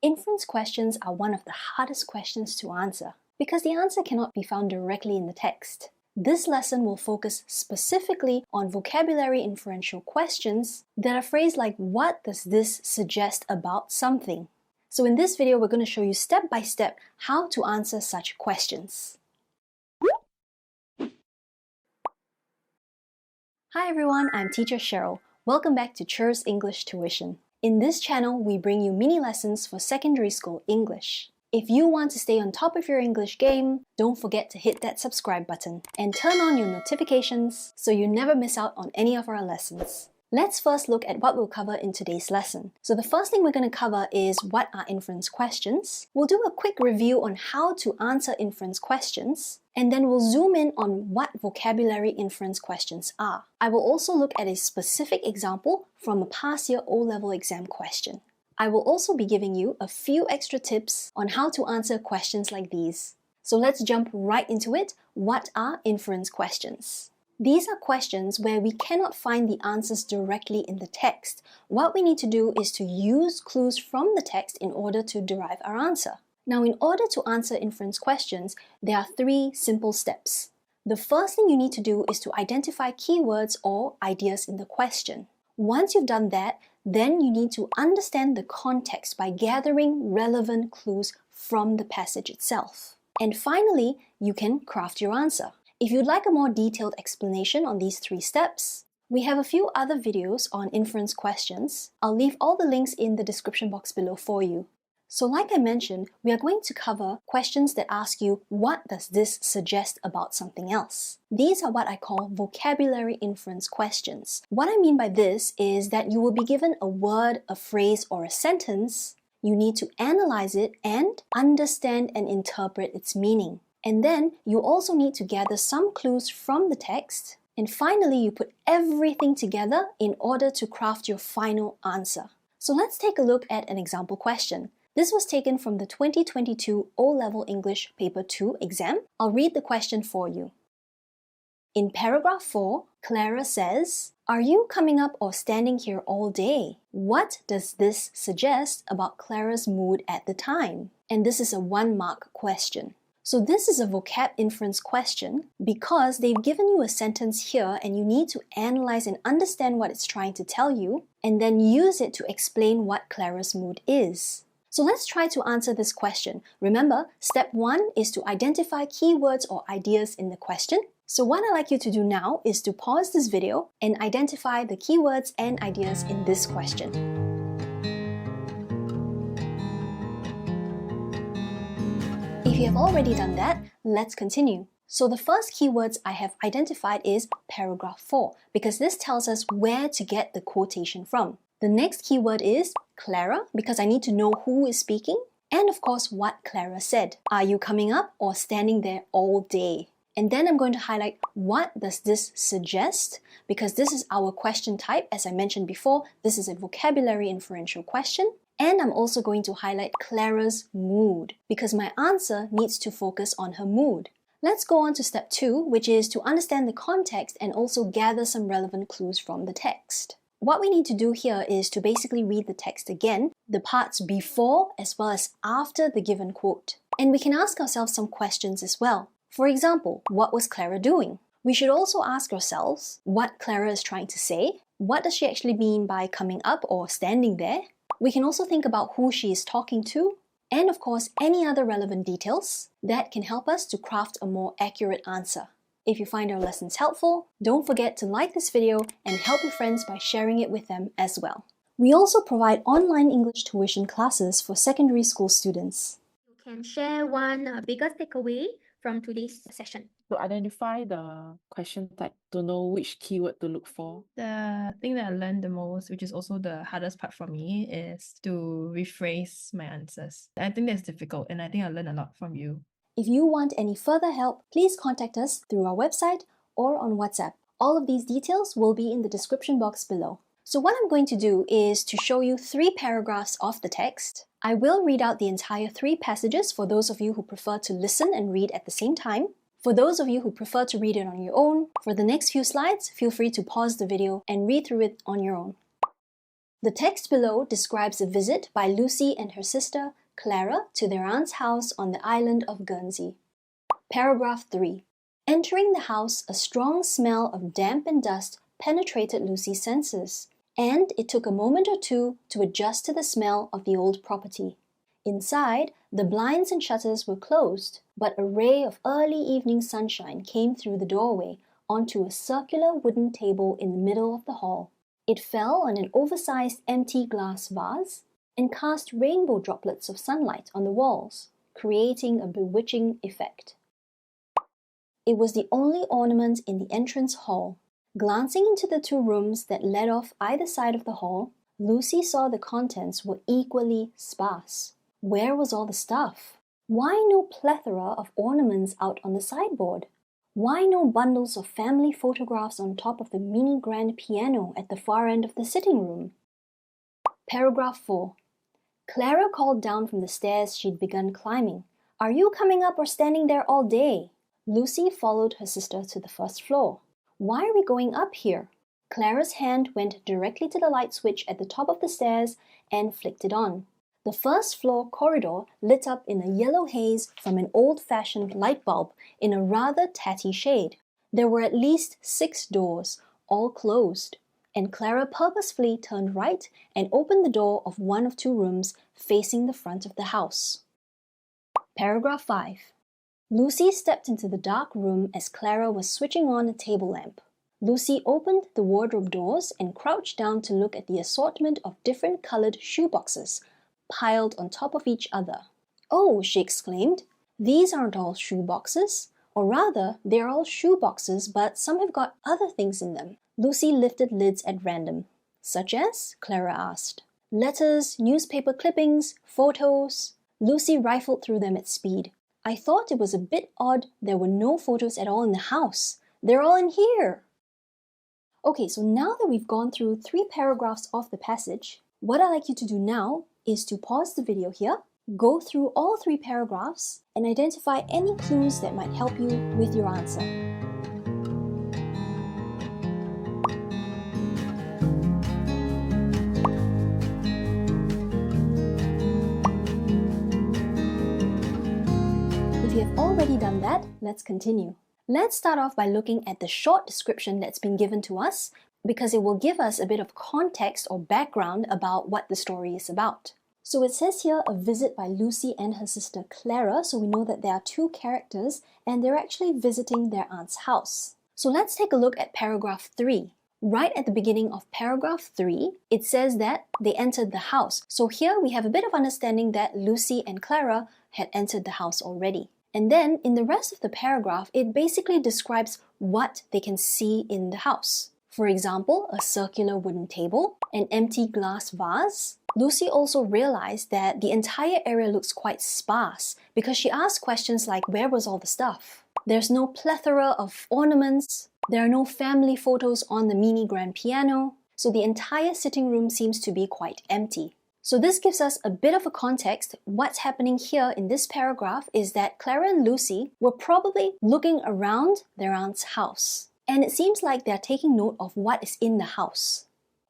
Inference questions are one of the hardest questions to answer because the answer cannot be found directly in the text. This lesson will focus specifically on vocabulary inferential questions that are phrased like, what does this suggest about something? So in this video, we're going to show you step by step how to answer such questions. Hi everyone, I'm teacher Cheryl. Welcome back to Chur's English Tuition. In this channel, we bring you mini lessons for secondary school English. If you want to stay on top of your English game, don't forget to hit that subscribe button and turn on your notifications so you never miss out on any of our lessons. Let's first look at what we'll cover in today's lesson. So the first thing we're going to cover is what are inference questions. We'll do a quick review on how to answer inference questions, and then we'll zoom in on what vocabulary inference questions are. I will also look at a specific example from a past year O-level exam question. I will also be giving you a few extra tips on how to answer questions like these. So let's jump right into it. What are inference questions? These are questions where we cannot find the answers directly in the text. What we need to do is to use clues from the text in order to derive our answer. Now, in order to answer inference questions, there are 3 simple steps. The first thing you need to do is to identify keywords or ideas in the question. Once you've done that, then you need to understand the context by gathering relevant clues from the passage itself. And finally, you can craft your answer. If you'd like a more detailed explanation on these 3 steps, we have a few other videos on inference questions. I'll leave all the links in the description box below for you. So like I mentioned, we are going to cover questions that ask you, what does this suggest about something else? These are what I call vocabulary inference questions. What I mean by this is that you will be given a word, a phrase, or a sentence. You need to analyze it and understand and interpret its meaning. And then you also need to gather some clues from the text. And finally, you put everything together in order to craft your final answer. So let's take a look at an example question. This was taken from the 2022 O-Level English Paper 2 exam. I'll read the question for you. In paragraph 4, Clara says, "Are you coming up or standing here all day?" What does this suggest about Clara's mood at the time? And this is a 1-mark question. So this is a vocab inference question because they've given you a sentence here and you need to analyze and understand what it's trying to tell you and then use it to explain what Clara's mood is. So let's try to answer this question. Remember, step 1 is to identify keywords or ideas in the question. So what I'd like you to do now is to pause this video and identify the keywords and ideas in this question. If you have already done that, let's continue. So the first keywords I have identified is paragraph 4 because this tells us where to get the quotation from. The next keyword is Clara because I need to know who is speaking. And of course, what Clara said. Are you coming up or standing there all day? And then I'm going to highlight what does this suggest because this is our question type. As I mentioned before, this is a vocabulary inferential question. And I'm also going to highlight Clara's mood because my answer needs to focus on her mood. Let's go on to step 2, which is to understand the context and also gather some relevant clues from the text. What we need to do here is to basically read the text again, the parts before as well as after the given quote. And we can ask ourselves some questions as well. For example, what was Clara doing? We should also ask ourselves what Clara is trying to say. What does she actually mean by coming up or standing there? We can also think about who she is talking to, and of course, any other relevant details that can help us to craft a more accurate answer. If you find our lessons helpful, don't forget to like this video and help your friends by sharing it with them as well. We also provide online English tuition classes for secondary school students. You can share one biggest takeaway from today's session. To identify the question type, to know which keyword to look for. The thing that I learned the most, which is also the hardest part for me, is to rephrase my answers. I think that's difficult and I think I learned a lot from you. If you want any further help, please contact us through our website or on WhatsApp. All of these details will be in the description box below. So what I'm going to do is to show you 3 paragraphs of the text. I will read out the entire 3 passages for those of you who prefer to listen and read at the same time. For those of you who prefer to read it on your own, for the next few slides, feel free to pause the video and read through it on your own. The text below describes a visit by Lucy and her sister Clara to their aunt's house on the island of Guernsey. Paragraph 3. Entering the house, a strong smell of damp and dust penetrated Lucy's senses, and it took a moment or two to adjust to the smell of the old property. Inside, the blinds and shutters were closed, but a ray of early evening sunshine came through the doorway onto a circular wooden table in the middle of the hall. It fell on an oversized empty glass vase and cast rainbow droplets of sunlight on the walls, creating a bewitching effect. It was the only ornament in the entrance hall. Glancing into the two rooms that led off either side of the hall, Lucy saw the contents were equally sparse. Where was all the stuff? Why no plethora of ornaments out on the sideboard? Why no bundles of family photographs on top of the mini grand piano at the far end of the sitting room? Paragraph 4. Clara called down from the stairs she'd begun climbing. "Are you coming up or standing there all day?" Lucy followed her sister to the first floor. "Why are we going up here?" Clara's hand went directly to the light switch at the top of the stairs and flicked it on. The first floor corridor lit up in a yellow haze from an old-fashioned light bulb in a rather tatty shade. There were at least 6 doors, all closed, and Clara purposefully turned right and opened the door of one of 2 rooms facing the front of the house. Paragraph 5. Lucy stepped into the dark room as Clara was switching on a table lamp. Lucy opened the wardrobe doors and crouched down to look at the assortment of different coloured shoeboxes piled on top of each other. "Oh," she exclaimed, "these aren't all shoeboxes. Or rather, they're all shoeboxes, but some have got other things in them." Lucy lifted lids at random. "Such as?" Clara asked. "Letters, newspaper clippings, photos." Lucy rifled through them at speed. "I thought it was a bit odd there were no photos at all in the house. They're all in here." Okay, so now that we've gone through 3 paragraphs of the passage, what I'd like you to do now is to pause the video here, go through all 3 paragraphs, and identify any clues that might help you with your answer. If you have already done that, let's continue. Let's start off by looking at the short description that's been given to us, because it will give us a bit of context or background about what the story is about. So it says here a visit by Lucy and her sister Clara, so we know that there are 2 characters and they're actually visiting their aunt's house. So let's take a look at paragraph 3. Right at the beginning of paragraph 3, it says that they entered the house. So here we have a bit of understanding that Lucy and Clara had entered the house already. And then in the rest of the paragraph, it basically describes what they can see in the house. For example, a circular wooden table, an empty glass vase. Lucy also realized that the entire area looks quite sparse because she asked questions like, where was all the stuff? There's no plethora of ornaments. There are no family photos on the mini grand piano. So the entire sitting room seems to be quite empty. So this gives us a bit of a context. What's happening here in this paragraph is that Clara and Lucy were probably looking around their aunt's house. And it seems like they're taking note of what is in the house,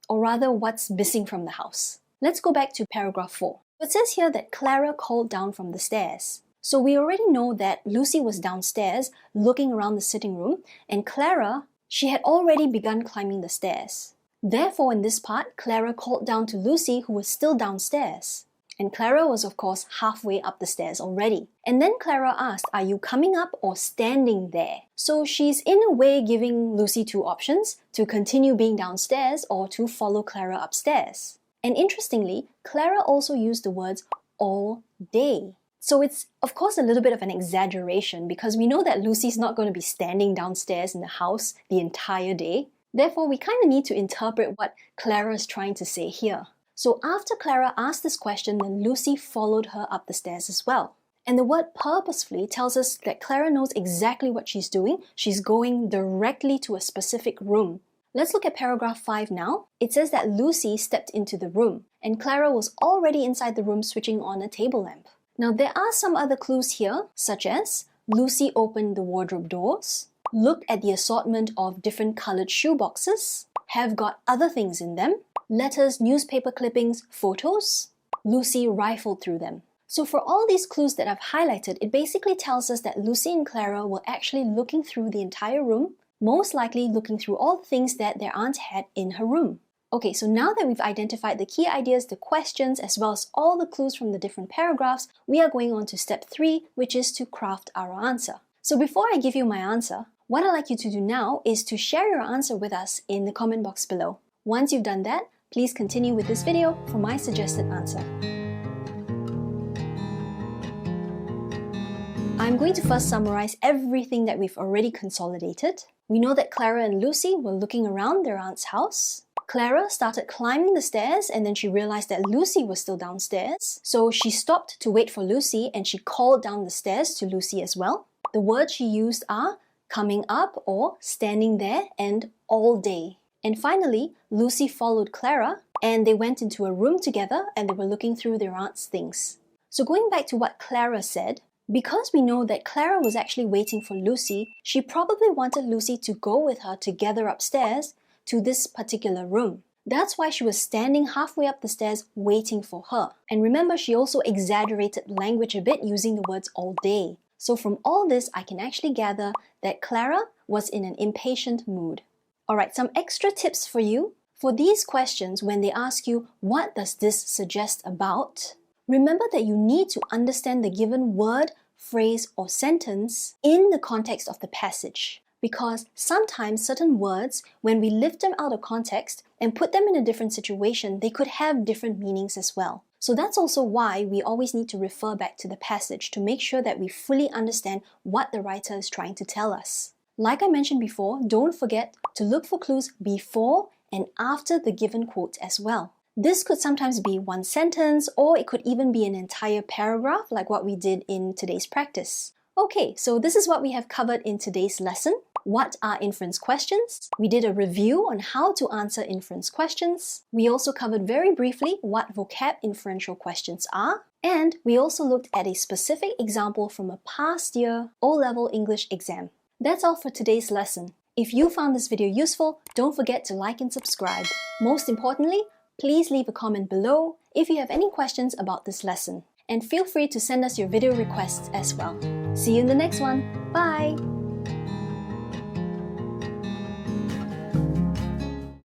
or rather what's missing from the house. Let's go back to paragraph 4. It says here that Clara called down from the stairs. So we already know that Lucy was downstairs looking around the sitting room, and Clara, she had already begun climbing the stairs. Therefore, in this part, Clara called down to Lucy, who was still downstairs. And Clara was, of course, halfway up the stairs already. And then Clara asked, "Are you coming up or standing there?" So she's in a way giving Lucy 2 options, to continue being downstairs or to follow Clara upstairs. And interestingly, Clara also used the words all day. So it's, of course, a little bit of an exaggeration because we know that Lucy's not going to be standing downstairs in the house the entire day. Therefore, we kind of need to interpret what Clara is trying to say here. So after Clara asked this question, then Lucy followed her up the stairs as well. And the word purposefully tells us that Clara knows exactly what she's doing. She's going directly to a specific room. Let's look at paragraph 5 now. It says that Lucy stepped into the room, and Clara was already inside the room switching on a table lamp. Now there are some other clues here, such as Lucy opened the wardrobe doors, looked at the assortment of different coloured shoeboxes, have got other things in them. letters, newspaper clippings, photos? Lucy rifled through them. So for all these clues that I've highlighted, it basically tells us that Lucy and Clara were actually looking through the entire room, most likely looking through all the things that their aunt had in her room. Okay, so now that we've identified the key ideas, the questions, as well as all the clues from the different paragraphs, we are going on to step 3, which is to craft our answer. So before I give you my answer, what I'd like you to do now is to share your answer with us in the comment box below. Once you've done that, please continue with this video for my suggested answer. I'm going to first summarize everything that we've already consolidated. We know that Clara and Lucy were looking around their aunt's house. Clara started climbing the stairs and then she realized that Lucy was still downstairs. So she stopped to wait for Lucy and she called down the stairs to Lucy as well. The words she used are coming up or standing there and all day. And finally, Lucy followed Clara and they went into a room together and they were looking through their aunt's things. So going back to what Clara said, because we know that Clara was actually waiting for Lucy, she probably wanted Lucy to go with her together upstairs to this particular room. That's why she was standing halfway up the stairs waiting for her. And remember, she also exaggerated language a bit using the words all day. So from all this, I can actually gather that Clara was in an impatient mood. Alright, some extra tips for you. For these questions, when they ask you, what does this suggest about? Remember that you need to understand the given word, phrase, or sentence in the context of the passage. Because sometimes certain words, when we lift them out of context and put them in a different situation, they could have different meanings as well. So that's also why we always need to refer back to the passage to make sure that we fully understand what the writer is trying to tell us. Like I mentioned before, don't forget to look for clues before and after the given quote as well. This could sometimes be one sentence or it could even be an entire paragraph like what we did in today's practice. Okay, so this is what we have covered in today's lesson. What are inference questions? We did a review on how to answer inference questions. We also covered very briefly what vocab inferential questions are. And we also looked at a specific example from a past year O-level English exam. That's all for today's lesson. If you found this video useful, don't forget to like and subscribe. Most importantly, please leave a comment below if you have any questions about this lesson. And feel free to send us your video requests as well. See you in the next one. Bye!